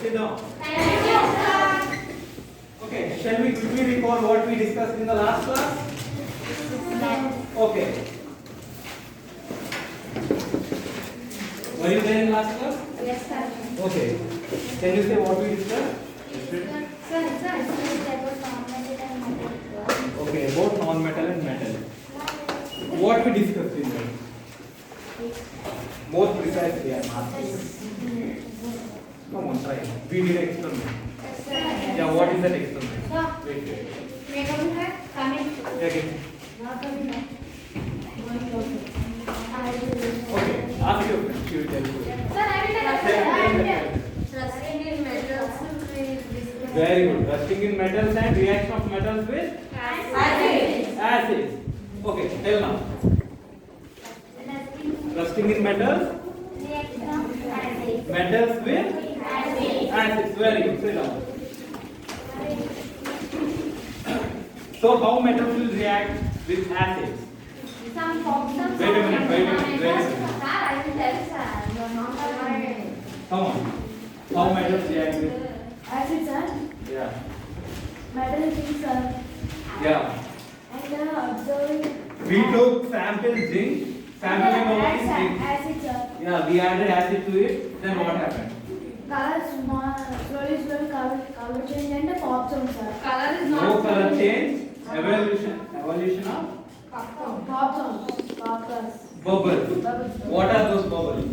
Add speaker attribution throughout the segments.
Speaker 1: sit down. Okay, shall we quickly recall what we discussed in the last class? Okay. Were you there in last class?
Speaker 2: Yes, sir.
Speaker 1: Okay. Can you say what we discussed? Okay, about non-metal and metal. What we discussed in there? More precisely, I am asking. Come on, try. We need experiment. Yeah, what is that experiment? Wait. Again. Okay, ask your friend. She will tell you. Very good. Rusting in metals and reaction of metals with acids. Okay, tell now. Rusting in metals, metals with acids. Very good. Sit down. So how metals will react with acids? Wait a minute. Come on. How metals react with?
Speaker 2: Acid, sir.
Speaker 1: Yeah.
Speaker 2: Metal zinc, sir.
Speaker 1: Yeah.
Speaker 2: And observing.
Speaker 1: We took sample zinc. Sampling over zinc.
Speaker 2: Acid, sir.
Speaker 1: Yeah. We added acid to it. Then what happened?
Speaker 2: Slowly color change and pop zone, sir.
Speaker 3: Color is
Speaker 1: No
Speaker 3: not
Speaker 1: color change. Evolution of
Speaker 2: Pop zone. Poppers.
Speaker 1: bubbles. What are those bubbles?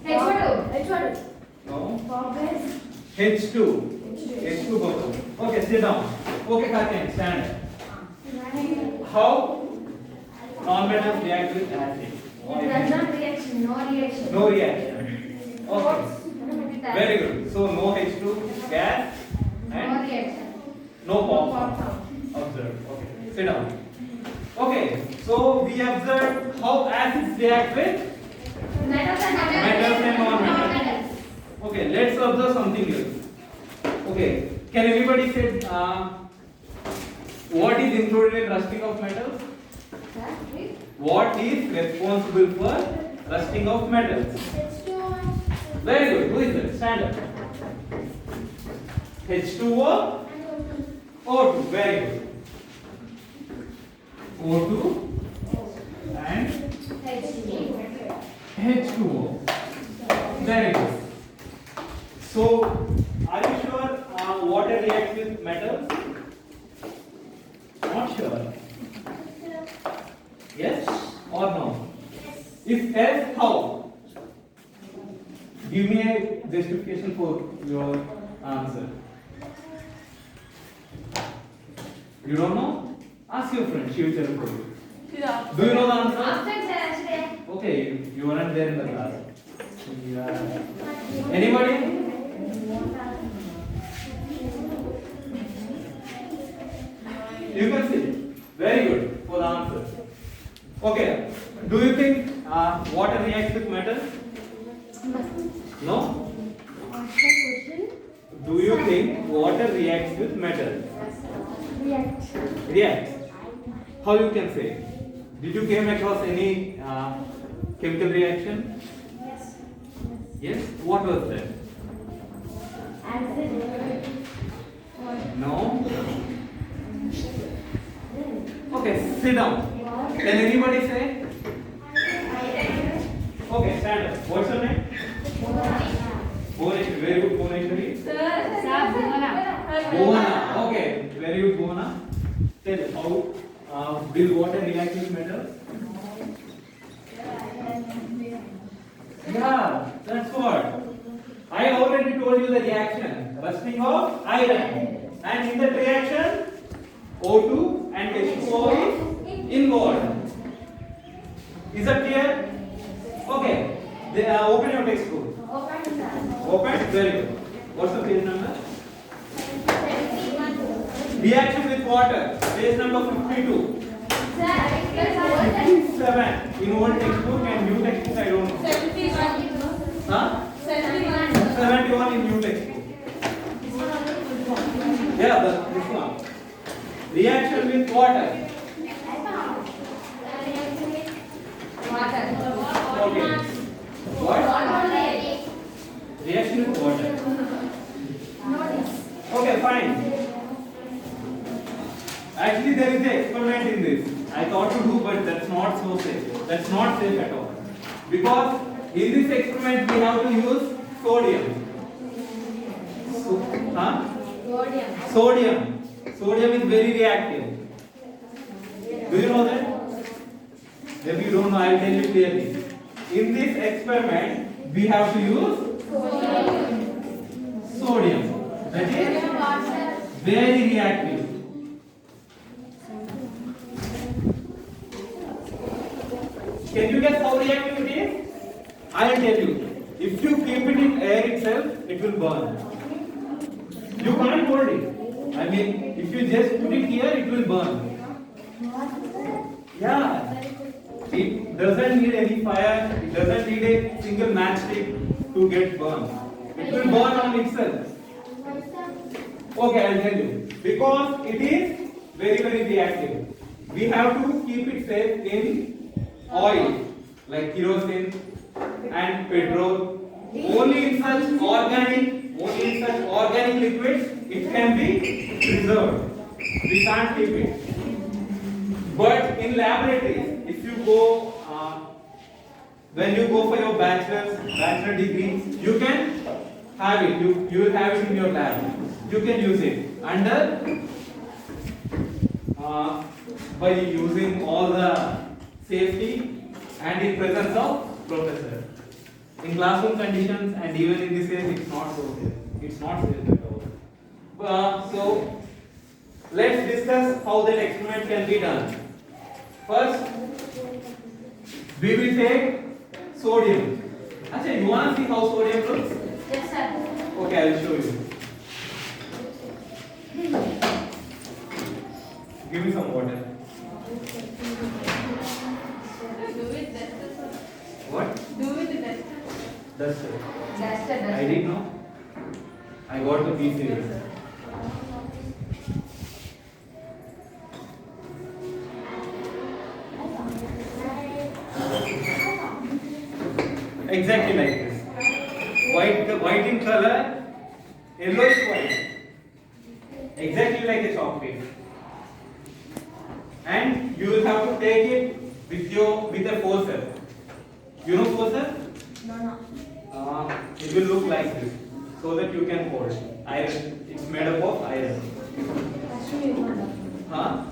Speaker 2: H2.
Speaker 1: No.
Speaker 2: Poppers.
Speaker 1: H2 bubble. Okay, sit down. Okay, Katyan, stand. How non-metals react with acid? No reaction. Okay. Very good. So no H2 gas and no pop. Observe. Okay. Sit down. Okay. So we observed how acids react with metals and non-metals. Okay. Let's observe something else. Okay. Can anybody say what is included in rusting of metals? What is responsible for rusting of metals? Very good. Who is that? Stand up. H2O, O2. Very good. O2 and H2O. Very good. So, are you sure water reacts with metals? Not sure. Yes or no? If yes, how? Give me a justification for your answer. You don't know? Ask your friend, she will tell you for you. Do you know the answer? Okay, you weren't there in the class. Yeah. Anybody? You can see. Very good for the answer. Okay. Do you think water reacts with metal? No? Do you think water reacts with metal? Reacts. How you can say? Did you came across any chemical reaction? Yes. What was that? No? Okay, sit down. Can anybody say? Okay, stand up. What's your name? Bhuvaneshwari. Very good, Bhuvaneshwari. Bhuvana. Okay, very good, Bhuvana. Tell how will water react with metals? Yeah, that's what. I already told you the reaction. Rusting of iron. And in that reaction, O2 and H2O is involved. Is that clear? Okay. Open your textbook. Open. Very good. What's the page number? Reaction with water. Page number 52. 57 in old textbook and new textbook I don't know.
Speaker 3: 71.
Speaker 1: Huh?
Speaker 3: 71.
Speaker 1: 71 in new textbook. Yeah, this one. Reaction with water. Okay. What? Reaction with water.
Speaker 2: Notice.
Speaker 1: Okay, fine. Actually, there is an experiment in this. I thought to do, but that's not so safe. That's not safe at all. Because in this experiment, we have to use sodium. Huh? Sodium. Sodium is very reactive. Do you know that? Maybe you don't know, I will tell you clearly. In this experiment, we have to use sodium. That is very reactive. Can you guess how reactive it is? I will tell you. If you keep it in air itself, it will burn. You can't hold it. I mean, if you just put it here, it will burn. Yeah. It doesn't need any fire. It doesn't need a single matchstick to get burned. It will burn on itself. Okay, I'll tell you. Because it is very reactive. We have to keep it safe in oil like kerosene and petrol. Only in such organic liquids it can be preserved. We can't keep it. But in laboratories, if you go when you go for your bachelor degree, you can have it. You will have it in your lab. You can use it under by using all the safety and in presence of professor. In classroom conditions and even in this case, it's not so safe. It's not safe at all. So let's discuss how that experiment can be done. First, we will take sodium. Actually, you want to see how sodium looks?
Speaker 2: Yes, sir.
Speaker 1: Okay, I will show you. Give me some water. What? Duster. I didn't know. I got the P series. Exactly like this. White in color, yellowish white. Exactly like a chalk piece. And you will have to take it with a forcer. You know forcer?
Speaker 2: No.
Speaker 1: It will look like this, so that you can hold. Iron. It's made up of iron. Huh?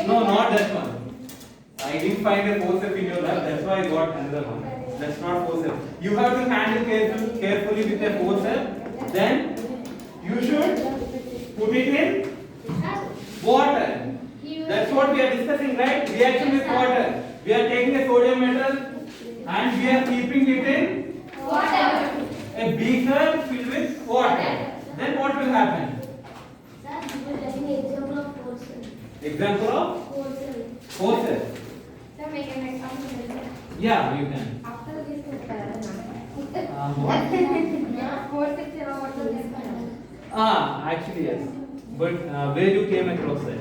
Speaker 1: No, not that one. I didn't find a forceps in your lab, that's why I got another one. That's not forceps. You have to handle carefully with a forceps. Then you should put it in water. That's what we are discussing, right? Reaction with water. We are taking a sodium metal and we are keeping it in a beaker filled with water. Then what will happen? Example of forceps. Yeah, you can. What? Actually yes. But where you came across it?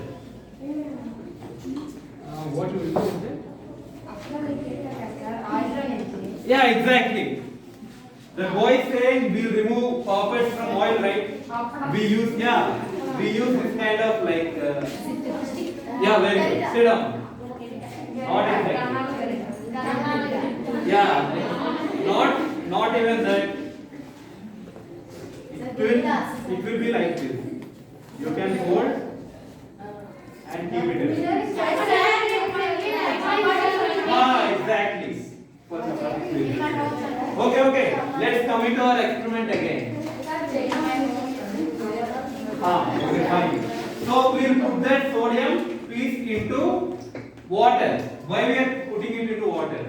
Speaker 1: What you will do with it? Yeah, exactly. The boy is saying we'll remove puppets from oil, right? We use this kind of like yeah, very good. Sit down. Not exactly. Yeah, not even that. It will be like this. You can hold and keep it in. Exactly. Okay. Let's come into our experiment again. Okay, fine. So we'll put that sodium piece into water. Why we are putting it into water?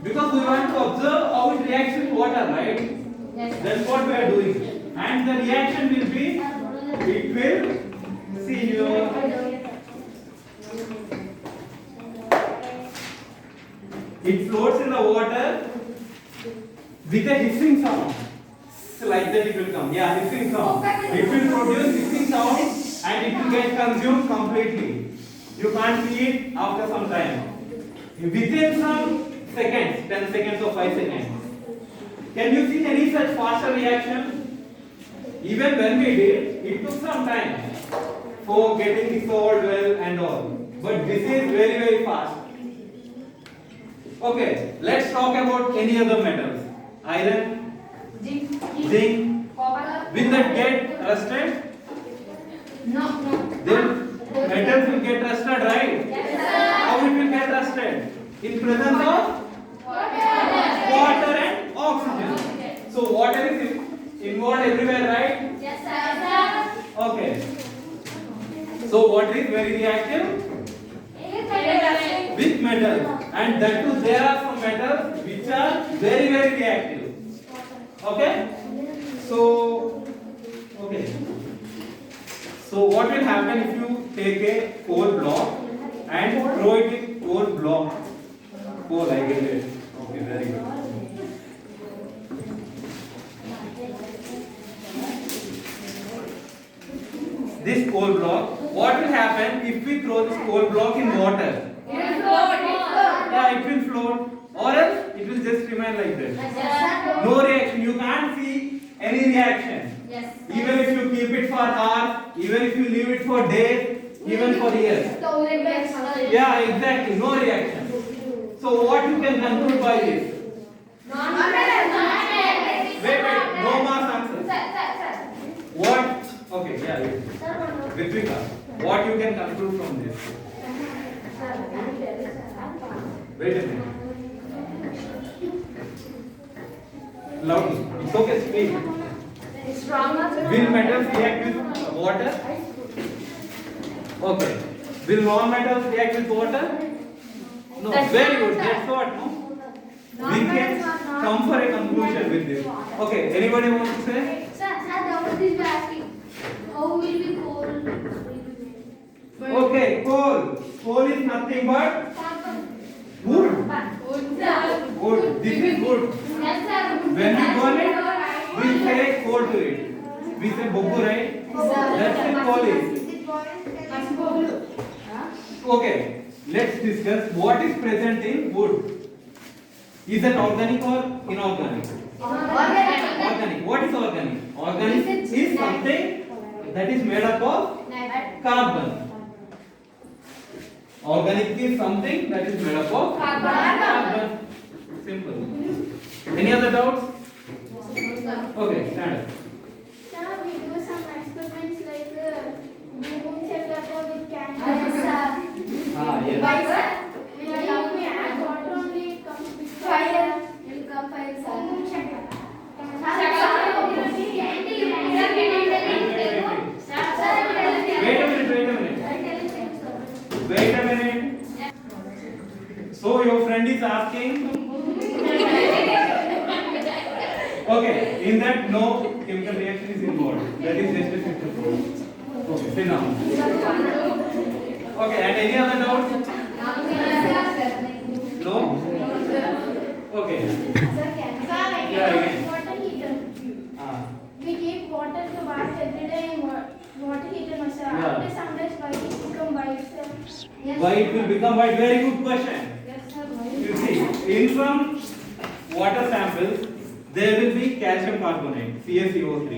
Speaker 1: Because we want to observe how it reacts with water, right? That's what we are doing. And the reaction will be, it will see here. It floats in the water with a hissing sound. Like that it will come. Yeah, hissing sound. It will produce hissing sound and it will get consumed completely. You can't see it after some time. Within some seconds, 10 seconds or 5 seconds, Can you see any such faster reaction? Even when we did, it took some time for getting dissolved well and all. But this is very, very fast. Okay, let's talk about any other metals. Iron, zinc.
Speaker 2: Copper.
Speaker 1: Will that get rusted?
Speaker 2: No.
Speaker 1: Then metals will get rusted, right?
Speaker 2: Yes, sir.
Speaker 1: How it will get rusted? In presence of water and oxygen. So water is involved everywhere, right?
Speaker 2: Yes, sir.
Speaker 1: Okay. So water is very reactive with metals, and that too there are some metals which are very, very reactive. Okay. So what will happen if you take a coal block and throw it in coal block? Coal, I get it. Okay, very good. This coal block, what will happen if we throw this coal block in water? Yeah, it will float, or else it will just remain like that. No reaction. You can't see any reaction.
Speaker 2: Yes.
Speaker 1: Even if you keep it for hours, even if you leave it for days, even for years. Yeah, exactly. No reaction. So what you can conclude by this? Wait. No mass answer. What? Okay. Yeah. Ritvika, what you can conclude from this? Wait a minute. Loudly. It's okay. Speak. Will metals react with water? Okay. Will non-metals react with water? No. Very good. That's what. No. We can come for a conclusion with this. Okay. Anybody want to say? Okay. Coal. Coal is nothing but wood. Wood. This is wood. When we burn it, we say coal to it. We say boggu, right? That's it. Coal is. Okay. Let's discuss what is present in wood. Is that organic or inorganic? Organic. What is organic? Organic is something that is made up of carbon. Organic is something that is made up of carbon. Simple. Any other doubts? Okay, stand up.
Speaker 3: Sir, we do some experiments like balloon set up with candles.
Speaker 1: Yes.
Speaker 3: Why, sir? We add water only, it comes with fire. Will come fire,
Speaker 1: Wait a minute. So your friend is asking. Okay, in that no chemical reaction is involved. That is just a simple proof. Okay, sit down. Okay, and any other doubts? No? Okay. Yeah, again.
Speaker 3: Water heater. We keep water to bath every day in water heater, sir.
Speaker 1: Yeah.
Speaker 3: After some days, why it become white, sir?
Speaker 1: Why it will become white? Very good question.
Speaker 3: Yes, sir.
Speaker 1: You see, in some water samples, there will be calcium carbonate, CaCO3,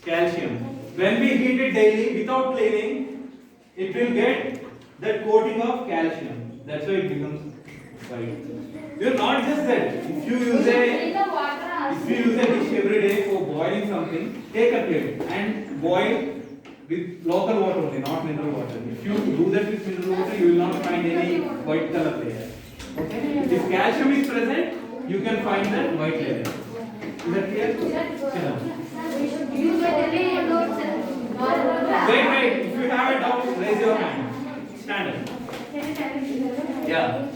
Speaker 1: calcium. When we heat it daily without cleaning, it will get that coating of calcium. That's why it becomes white. You not just that. If you use a dish every day for boiling something, take a plate and boil with local water only, not mineral water. If you do that with mineral water, you will not find any white color layer. Okay? If calcium is present, you can find that white layer. Is that clear? Yeah. Wait. If you have a doubt, raise your hand. Stand up. Yeah.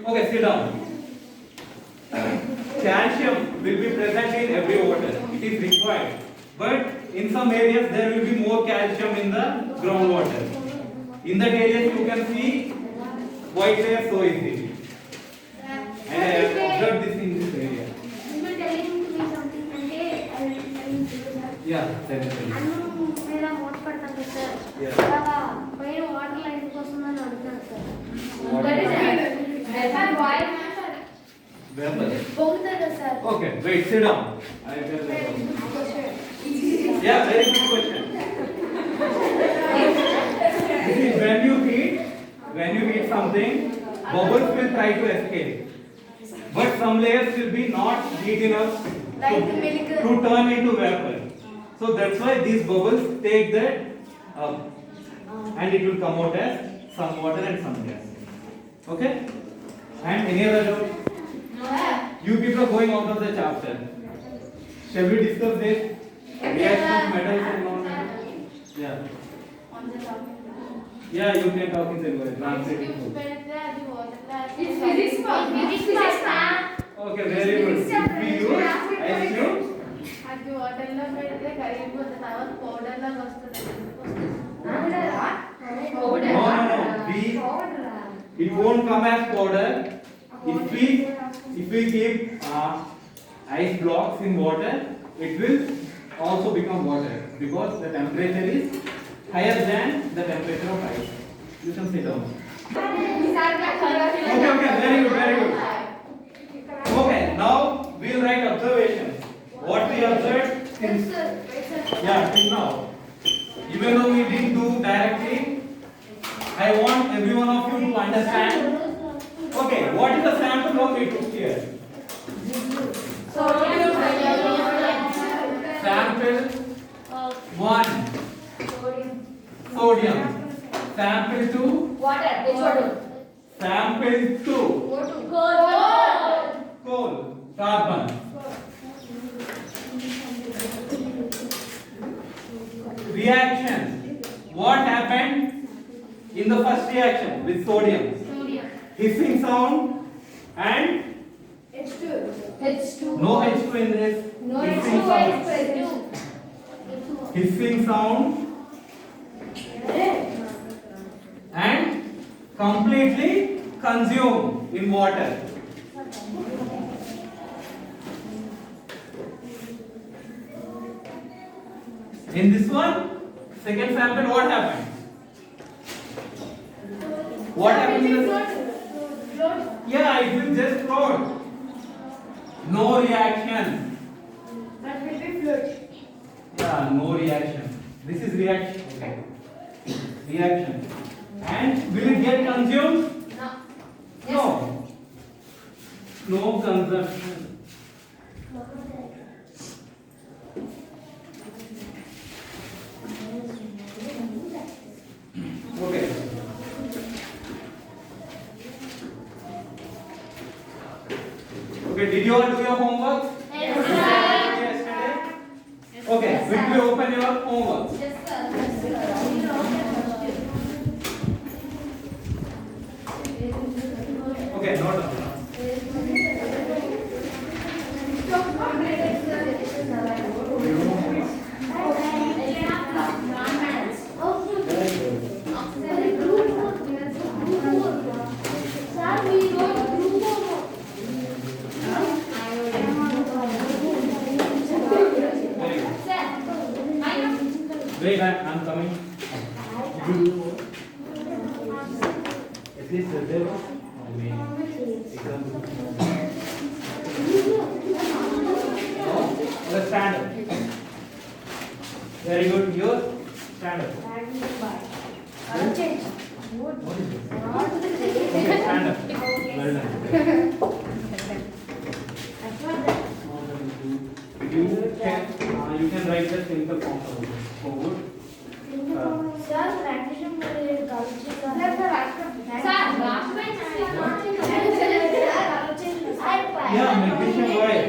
Speaker 1: Okay, sit down. Calcium will be present in every water. It is required. But in some areas there will be more calcium in the groundwater. In that areas you can see white layer so easily. And I have observed this in this area.
Speaker 3: You were telling me something, okay? I will tell you.
Speaker 1: Yeah, definitely.
Speaker 3: అన్నం మీద మూత పడతాను sir
Speaker 1: Yeah.
Speaker 3: అలాగా పైన water line కోసం అని అడుగుతాను sir
Speaker 1: Water. Vapor.
Speaker 3: పొంగుతుందా sir?
Speaker 1: Okay, wait, sit down. I tell you. Yeah, very good question. See, when you heat something, bubbles will try to escape. But some layers will be not heat enough
Speaker 3: Like milk.
Speaker 1: to turn into vapor. So that's why these bubbles take that and it will come out as some water and some gas. Okay? And any other doubt? You people are going out of the chapter. Shall we discuss this? Reaction of metals and non-metals? Yeah. Yeah, you can talk in Telugu. Translate it.
Speaker 3: It's physics, ma'am.
Speaker 1: Okay, very good. If we use ice cube,
Speaker 3: అది వాటర్లో పెడితే కరిగిపోతుంది తర్వాత powder లాగా వస్తుంది
Speaker 1: no. It won't come as powder. If we keep ice blocks in water, it will also become water because the temperature is higher than the temperature of ice. You can sit down. Okay, very good. Okay, now we'll write observations. What we observed since till now. Even though we didn't do directly, I want every one of you to understand. Okay, what is the sample what we took here? Sample 1, sodium. Sample 2, sample 2, coal, carbon. Reaction. What happened in the first reaction with sodium? Hissing sound and no H2 in this. Hissing sound and completely consumed in water. In this one, second sample, what happened? What happened in this? Yeah, it will just float. No reaction. Yeah, no reaction. This is reaction. Okay. Reaction. And will it get consumed? No. No consumption. Okay. Okay, did you all do your homework? Yesterday? Okay, quickly open your homework. Okay, note down. Wait, I'm coming. Is this the devil? I mean, example. No? Let's stand up. Very good. Yours? Stand up. What is this? Okay, stand up. Well done. You can write the simple form forward. Yeah, magnesium wire.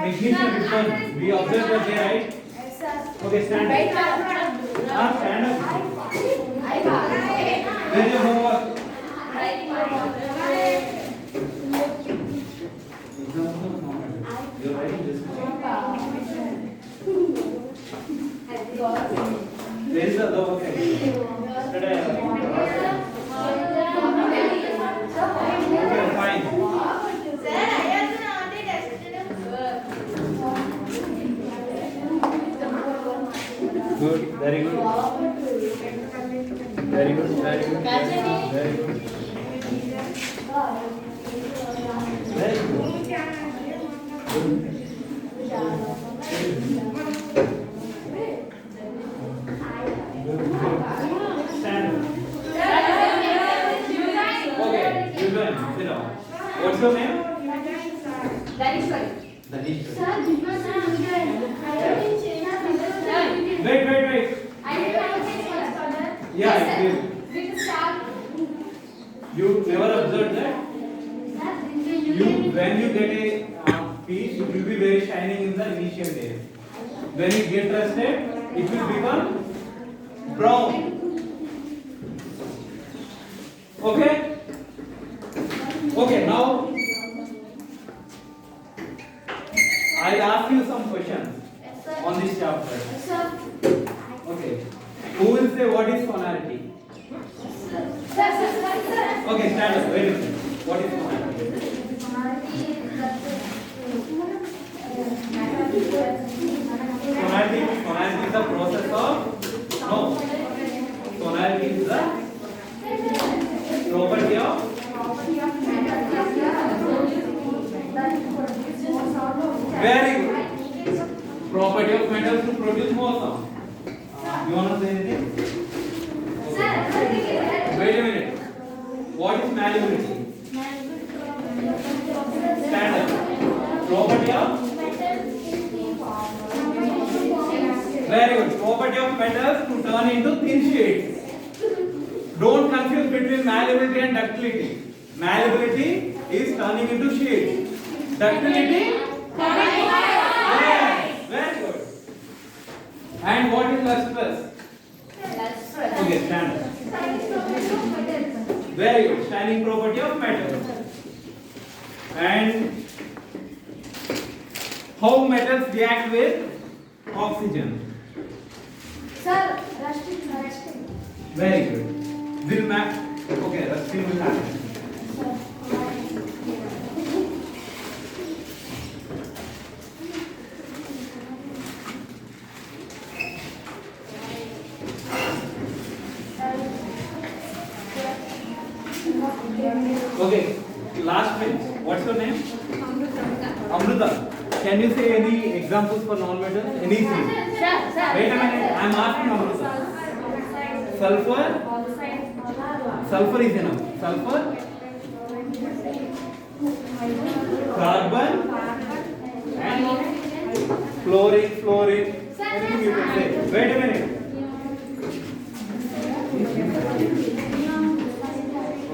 Speaker 1: Magnesium return. We observe that they right. Okay, stand up. Stand up. Where is your homework? You're writing this. There is a low okay. Okay, fine. Good, very good. Very good, very good. Very good. Very good. Stand. Okay, you join. Sit down. What's your name?
Speaker 2: Danishwari.
Speaker 1: Danish.
Speaker 3: Sir, because sir, I didn't change the
Speaker 1: Wait.
Speaker 3: I didn't change first order.
Speaker 1: Yeah, I did.
Speaker 2: With star.
Speaker 1: You never observed that?
Speaker 3: Sir,
Speaker 1: When you get a piece, it will be very shining in the initial days. When it gets rusted, it will become brown. Okay? Okay, now I'll ask you some questions
Speaker 3: Yes, sir.
Speaker 1: on this chapter.
Speaker 3: Yes, sir.
Speaker 1: Okay. Who will say what is tonality?
Speaker 3: Sir.
Speaker 1: Okay, stand up. Wait a minute. What is tonality? Tonality is the process of no. Tonality is the property of very good. Property of metals to produce more sound. You wanna say anything? Wait a minute. What is malleability? Stand up. Property of very good. Property of metals to turn into thin sheets. Don't confuse between malleability and ductility. Malleability is turning into sheets. Ductility? Yes. Very good. And what is lustrous? Okay, stand up. Very good. Shining property of metal. And how metals react with oxygen?
Speaker 3: Sir, rusting.
Speaker 1: Very good. Will map. Okay, rusting will happen. Okay, last page. What's your name? Amruta. Can you say any examples for non-metals? Any three? Wait a minute. I'm asking Amruta. Sulfur. Sulfur is enough. Sulfur. Carbon. And fluorine. Anything you can say. Wait a minute.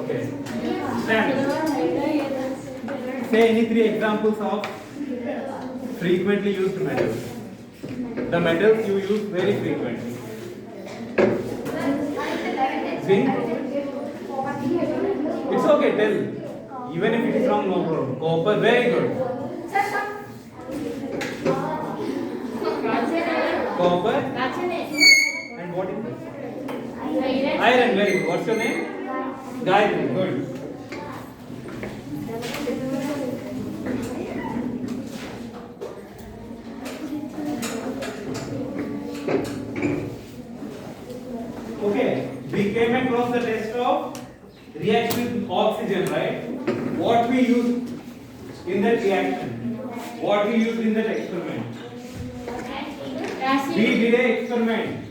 Speaker 1: Okay. Stand. Say any three examples of frequently used metals. The metals you use very frequently. Zinc. It's okay, tell. Even if it is wrong, no problem. Copper, very good. Copper. And what is this? Iron, very good. What's your name? Gayatri, good. Okay, we came across the test of reaction with oxygen, right? What we used in that reaction? What we used in that experiment? We did an experiment.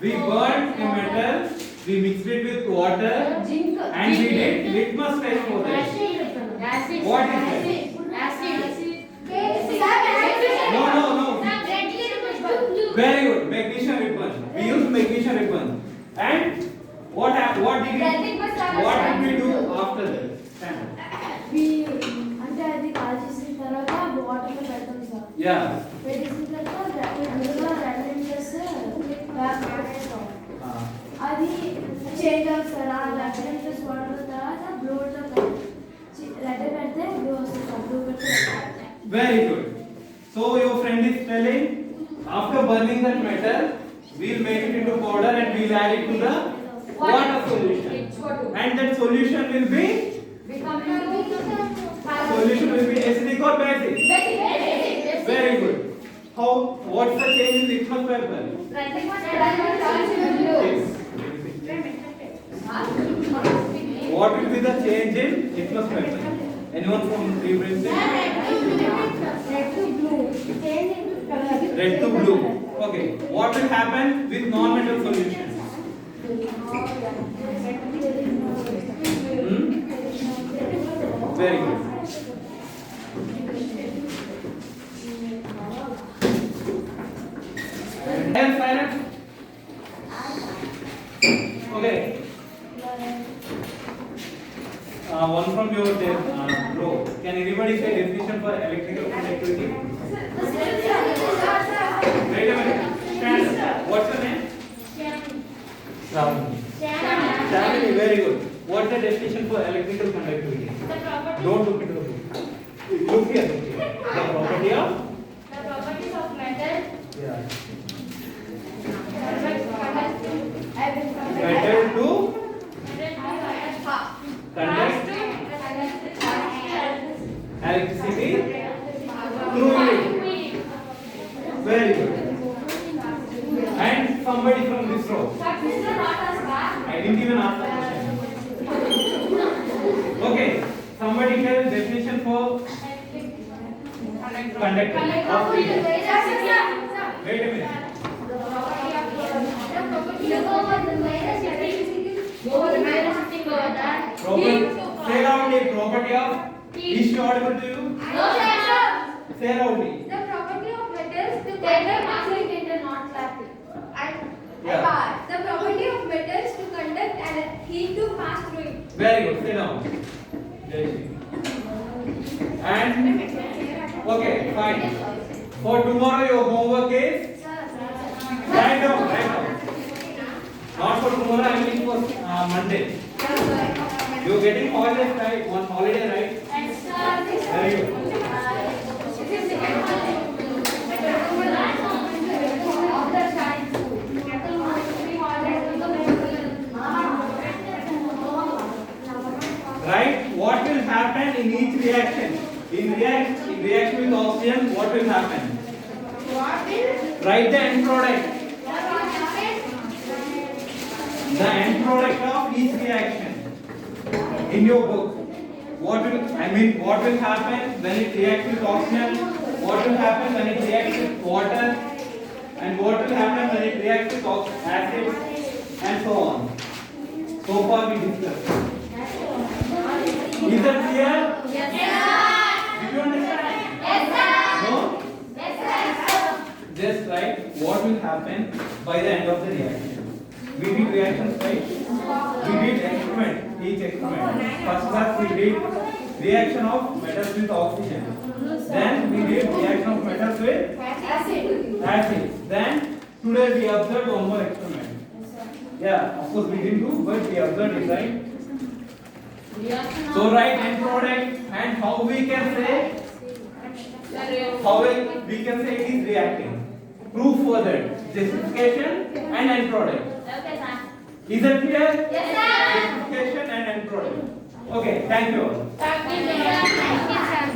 Speaker 1: We burned a metal, we mixed it with water, and we did litmus test for that. What is that? No. Very good. Magnesium ribbon. We used magnesium ribbon. And what happened? What did we do after that? Stand up.
Speaker 3: అంటే అది call చేసిన తర్వాత water లో పెడతాం sir
Speaker 1: Yeah.
Speaker 3: పెట్టేసిన తర్వాత అందులో 2 inches అది చేంజ్ అవుతుంది సార్ ఆ 2 ఇంచెస్ వాటర్ తర్వాత బ్లూ రెడ్ పెడితే బ్లూ వస్తుంది సార్ బ్లూ పెడితే
Speaker 1: Very good. So your friend is telling after burning that metal, we'll make it into powder and we'll add it to the water solution. And that solution will be acidic or basic? Very good. What's the change in litmus paper? What will be the change in litmus paper? Anyone from reference?
Speaker 3: Red to blue. Change into color.
Speaker 1: Red to blue. Okay. What will happen with non-metal solutions? Very good. And silence. Okay. One from your row. Can anybody say definition for electrical conductivity? Wait a minute. Stand. What's your name? Ram. Shamini, very good. What's the definition for electrical conductivity? Don't look into the book. Look here. Look here. The property of?
Speaker 2: The properties of metal.
Speaker 1: Yeah.
Speaker 2: Metal
Speaker 1: Metal to conduct electricity through it. Very good. And somebody from this row. I didn't even ask the question. Okay. Somebody tell definition for conductor of field. Wait a minute. Say loudly, property of. Is she audible to you? Say loudly.
Speaker 2: The property of metals to conduct not plastic.
Speaker 1: Yeah.
Speaker 2: The property of metals to conduct and heat to pass through it.
Speaker 1: Very good. Sit down. And okay, fine. For tomorrow, your homework is write down, write down. Not for tomorrow. I mean for Monday. You are getting holidays, right? One holiday, right? Very good. Right? What will happen in each reaction? In reaction with oxygen, what will happen? Write the end product. The end product of each reaction in your book. What will happen when it reacts with oxygen? What will happen when it reacts with water? And what will happen when it reacts with acid? And so on. So far we discussed. Is that clear? Did you understand? No? Just write what will happen by the end of the reaction. We did reactions, right? We did experiment, each experiment. First class we did reaction of metals with oxygen. Then we did reaction of metals with acid. Then today we observed one more experiment. Yeah, of course we didn't do, but we observed it, right? So write end product and how we can say it is reacting. Proof for that. Justification and end product. Is that clear? Justification and end product. Okay, thank you all.
Speaker 2: Thank you.